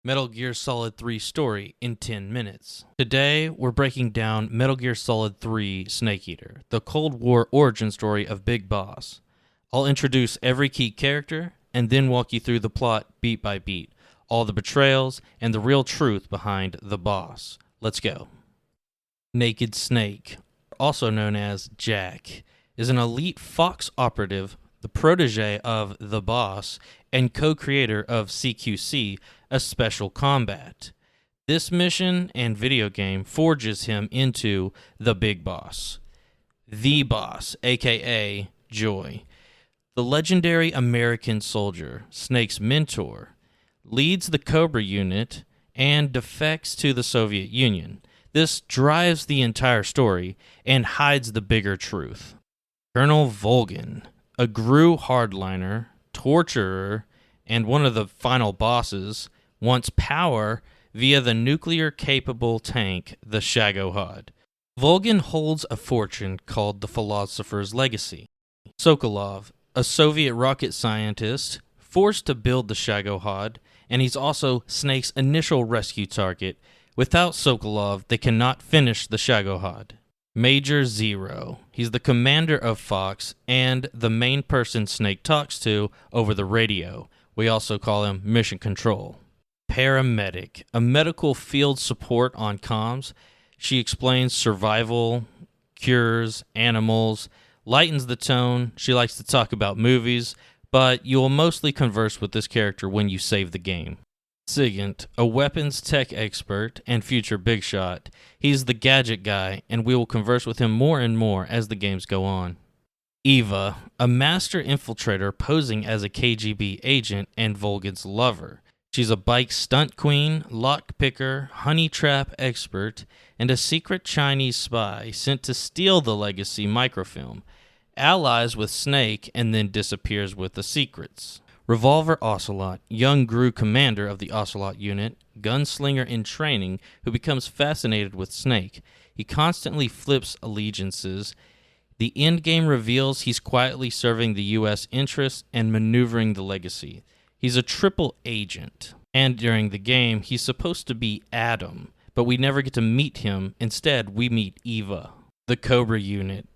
Metal Gear Solid 3 story in 10 minutes. Today, we're breaking down Metal Gear Solid 3 Snake Eater, the Cold War origin story of Big Boss. I'll introduce every key character and then walk you through the plot beat by beat, all the betrayals, and the real truth behind the boss. Let's go. Naked Snake, also known as Jack, is an elite Fox operative, the protege of the boss, and co-creator of CQC, a special combat. This mission and video game forges him into the Big Boss. The Boss, aka Joy. The legendary American soldier, Snake's mentor, leads the Cobra unit and defects to the Soviet Union. This drives the entire story and hides the bigger truth. Colonel Volgin, a GRU hardliner, torturer, and one of the final bosses, wants power via the nuclear-capable tank, the Shagohod. Volgin holds a fortune called the Philosopher's Legacy. Sokolov, a Soviet rocket scientist, forced to build the Shagohod, and he's also Snake's initial rescue target. Without Sokolov, they cannot finish the Shagohod. Major Zero. He's the commander of Fox and the main person Snake talks to over the radio. We also call him Mission Control. Paramedic, a medical field support on comms. She explains survival, cures, animals, lightens the tone. She likes to talk about movies, but you will mostly converse with this character when you save the game. Sigint, a weapons tech expert and future big shot. He's the gadget guy, and we will converse with him more and more as the games go on. Eva, a master infiltrator posing as a KGB agent and Volgin's lover. She's a bike stunt queen, lockpicker, honey trap expert, and a secret Chinese spy sent to steal the Legacy microfilm, allies with Snake, and then disappears with the secrets. Revolver Ocelot, young GRU commander of the Ocelot unit, gunslinger in training who becomes fascinated with Snake. He constantly flips allegiances. The endgame reveals he's quietly serving the U.S. interests and maneuvering the Legacy. He's a triple agent, and during the game, he's supposed to be Adam, but we never get to meet him. Instead, we meet Eva, the Cobra unit,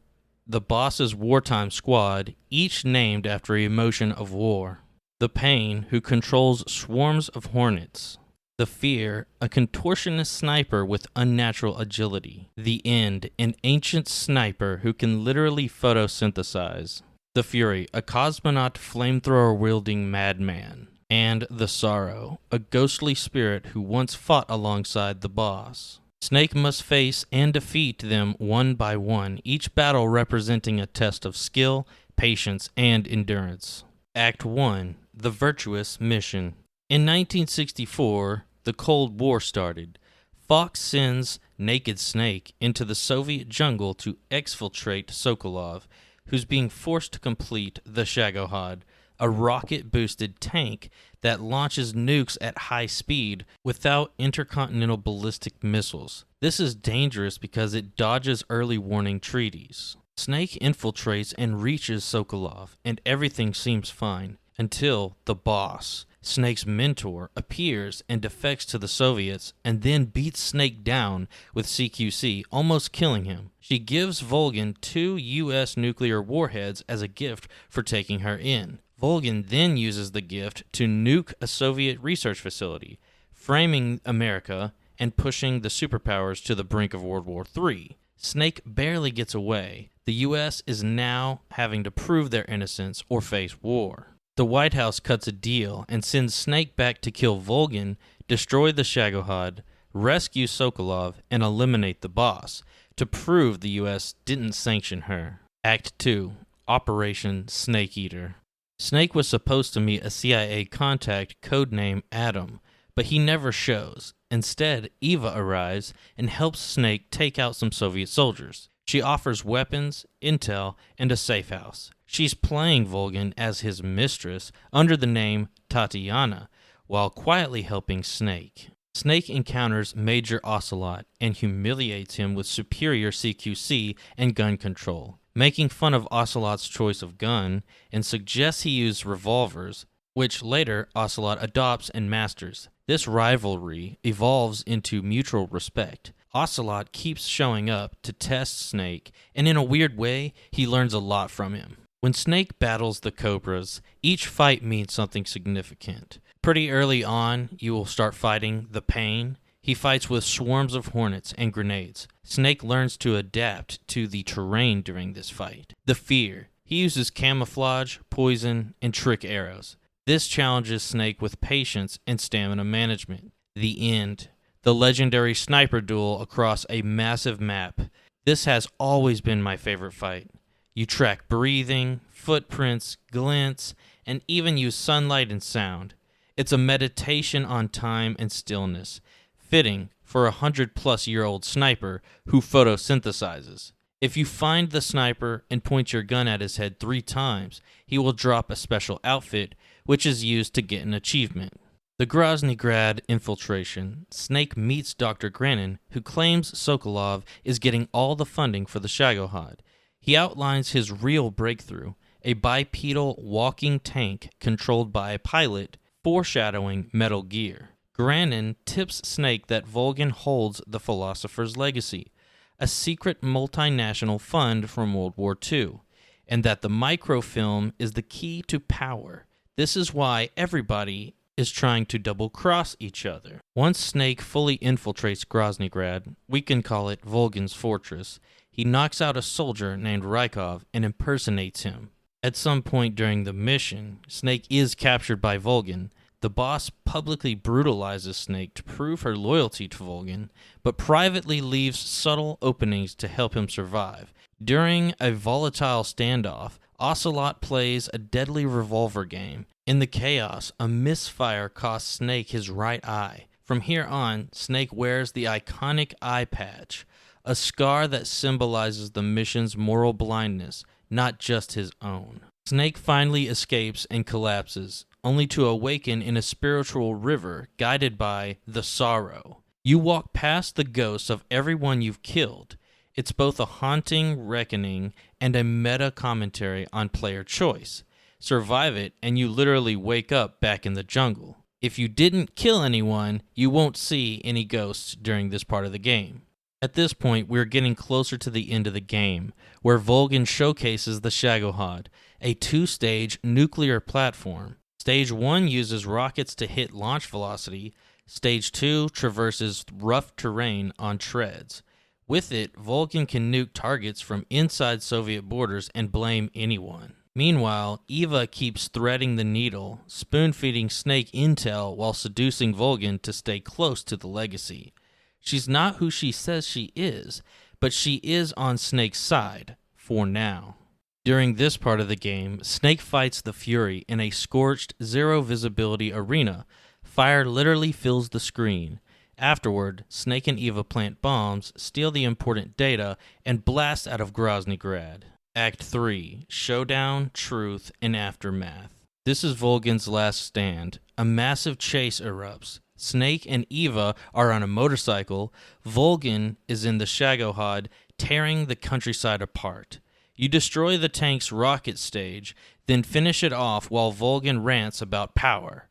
the boss's wartime squad, each named after a emotion of war. The Pain, who controls swarms of hornets. The Fear, a contortionist sniper with unnatural agility. The End, an ancient sniper who can literally photosynthesize. The Fury, a cosmonaut flamethrower-wielding madman. And the Sorrow, a ghostly spirit who once fought alongside the boss. Snake must face and defeat them one by one, each battle representing a test of skill, patience, and endurance. Act 1. The Virtuous Mission. In 1964, the Cold War started. Fox sends Naked Snake into the Soviet jungle to exfiltrate Sokolov, who's being forced to complete the Shagohod, a rocket-boosted tank that launches nukes at high speed without intercontinental ballistic missiles. This is dangerous because it dodges early warning treaties. Snake infiltrates and reaches Sokolov, and everything seems fine. Until the boss, Snake's mentor, appears and defects to the Soviets and then beats Snake down with CQC, almost killing him. She gives Volgin 2 U.S. nuclear warheads as a gift for taking her in. Volgin then uses the gift to nuke a Soviet research facility, framing America and pushing the superpowers to the brink of World War III. Snake barely gets away. The U.S. is now having to prove their innocence or face war. The White House cuts a deal and sends Snake back to kill Volgin, destroy the Shagohod, rescue Sokolov, and eliminate the boss, to prove the U.S. didn't sanction her. Act 2. Operation Snake Eater. Snake was supposed to meet a CIA contact codenamed Adam, but he never shows. Instead, Eva arrives and helps Snake take out some Soviet soldiers. She offers weapons, intel, and a safe house. She's playing Volgin as his mistress under the name Tatiana, while quietly helping Snake. Snake encounters Major Ocelot and humiliates him with superior CQC and gun control, making fun of Ocelot's choice of gun and suggests he use revolvers, which later Ocelot adopts and masters. This rivalry evolves into mutual respect. Ocelot keeps showing up to test Snake, and in a weird way, he learns a lot from him. When Snake battles the Cobras, each fight means something significant. Pretty early on, you will start fighting the Pain. He fights with swarms of hornets and grenades. Snake learns to adapt to the terrain during this fight. The Fear. He uses camouflage, poison, and trick arrows. This challenges Snake with patience and stamina management. The End. The legendary sniper duel across a massive map. This has always been my favorite fight. You track breathing, footprints, glints, and even use sunlight and sound. It's a meditation on time and stillness, fitting for a 100-plus-year-old sniper who photosynthesizes. If you find the sniper and point your gun at his head 3 times, he will drop a special outfit, which is used to get an achievement. The Groznygrad infiltration. Snake meets Dr. Granin, who claims Sokolov is getting all the funding for the Shagohod. He outlines his real breakthrough, a bipedal walking tank controlled by a pilot, foreshadowing Metal Gear. Granin tips Snake that Volgin holds the Philosopher's Legacy, a secret multinational fund from World War II, and that the microfilm is the key to power. This is why everybody is trying to double-cross each other. Once Snake fully infiltrates Groznygrad, we can call it Volgin's fortress, he knocks out a soldier named Rykov and impersonates him. At some point during the mission, Snake is captured by Volgin. The boss publicly brutalizes Snake to prove her loyalty to Volgin, but privately leaves subtle openings to help him survive. During a volatile standoff, Ocelot plays a deadly revolver game. In the chaos, a misfire costs Snake his right eye. From here on, Snake wears the iconic eye patch, a scar that symbolizes the mission's moral blindness, not just his own. Snake finally escapes and collapses, only to awaken in a spiritual river guided by the Sorrow. You walk past the ghosts of everyone you've killed. It's both a haunting reckoning and a meta commentary on player choice. Survive it, and you literally wake up back in the jungle. If you didn't kill anyone, you won't see any ghosts during this part of the game. At this point, we're getting closer to the end of the game, where Volgin showcases the Shagohod, a 2-stage nuclear platform. Stage 1 uses rockets to hit launch velocity. Stage 2 traverses rough terrain on treads. With it, Volgin can nuke targets from inside Soviet borders and blame anyone. Meanwhile, Eva keeps threading the needle, spoon-feeding Snake intel while seducing Volgin to stay close to the legacy. She's not who she says she is, but she is on Snake's side, for now. During this part of the game, Snake fights the Fury in a scorched, zero-visibility arena. Fire literally fills the screen. Afterward, Snake and Eva plant bombs, steal the important data, and blast out of Groznygrad. Act 3. Showdown, Truth, and Aftermath. This is Volgin's last stand. A massive chase erupts. Snake and Eva are on a motorcycle. Volgin is in the Shagohod, tearing the countryside apart. You destroy the tank's rocket stage, then finish it off while Volgin rants about power.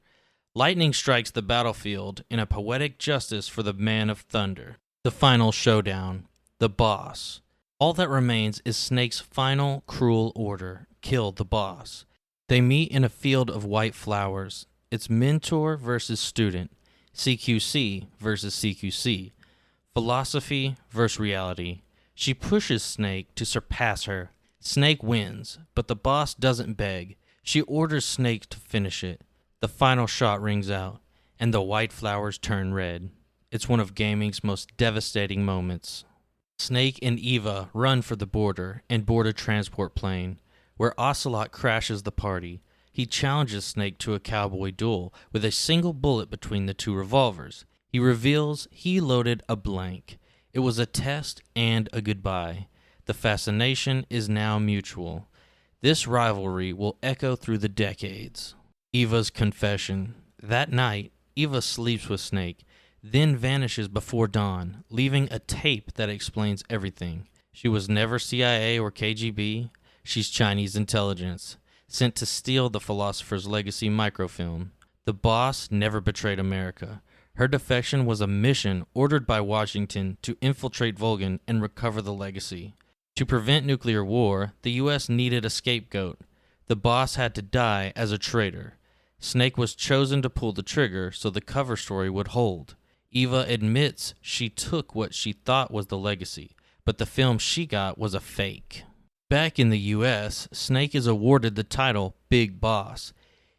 Lightning strikes the battlefield in a poetic justice for the Man of Thunder. The final showdown. The boss. All that remains is Snake's final cruel order: kill the boss. They meet in a field of white flowers. It's mentor versus student. CQC versus CQC, philosophy versus reality. She pushes Snake to surpass her. Snake wins, but the boss doesn't beg. She orders Snake to finish it. The final shot rings out, and the white flowers turn red. It's one of gaming's most devastating moments. Snake and Eva run for the border and board a transport plane, where Ocelot crashes the party. He challenges Snake to a cowboy duel with a single bullet between the 2 revolvers. He reveals he loaded a blank. It was a test and a goodbye. The fascination is now mutual. This rivalry will echo through the decades. Eva's confession. That night, Eva sleeps with Snake, then vanishes before dawn, leaving a tape that explains everything. She was never CIA or KGB. She's Chinese intelligence, sent to steal the Philosopher's Legacy microfilm. The boss never betrayed America. Her defection was a mission ordered by Washington to infiltrate Vulcan and recover the legacy. To prevent nuclear war, the U.S. needed a scapegoat. The boss had to die as a traitor. Snake was chosen to pull the trigger so the cover story would hold. Eva admits she took what she thought was the legacy, but the film she got was a fake. Back in the U.S., Snake is awarded the title Big Boss.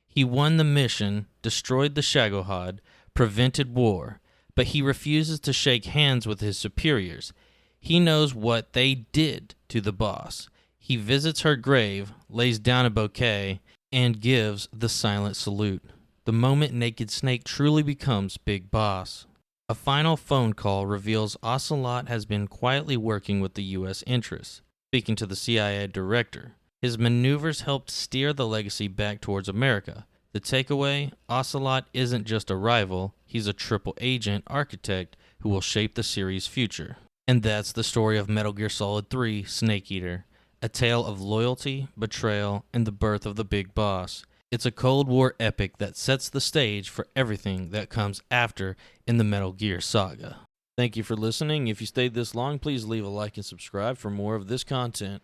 He won the mission, destroyed the Shagohod, prevented war, but he refuses to shake hands with his superiors. He knows what they did to the boss. He visits her grave, lays down a bouquet, and gives the silent salute. The moment Naked Snake truly becomes Big Boss. A final phone call reveals Ocelot has been quietly working with the U.S. interests, speaking to the CIA director. His maneuvers helped steer the legacy back towards America. The takeaway, Ocelot isn't just a rival, he's a triple agent architect who will shape the series' future. And that's the story of Metal Gear Solid 3 Snake Eater, a tale of loyalty, betrayal, and the birth of the Big Boss. It's a Cold War epic that sets the stage for everything that comes after in the Metal Gear saga. Thank you for listening. If you stayed this long, please leave a like and subscribe for more of this content.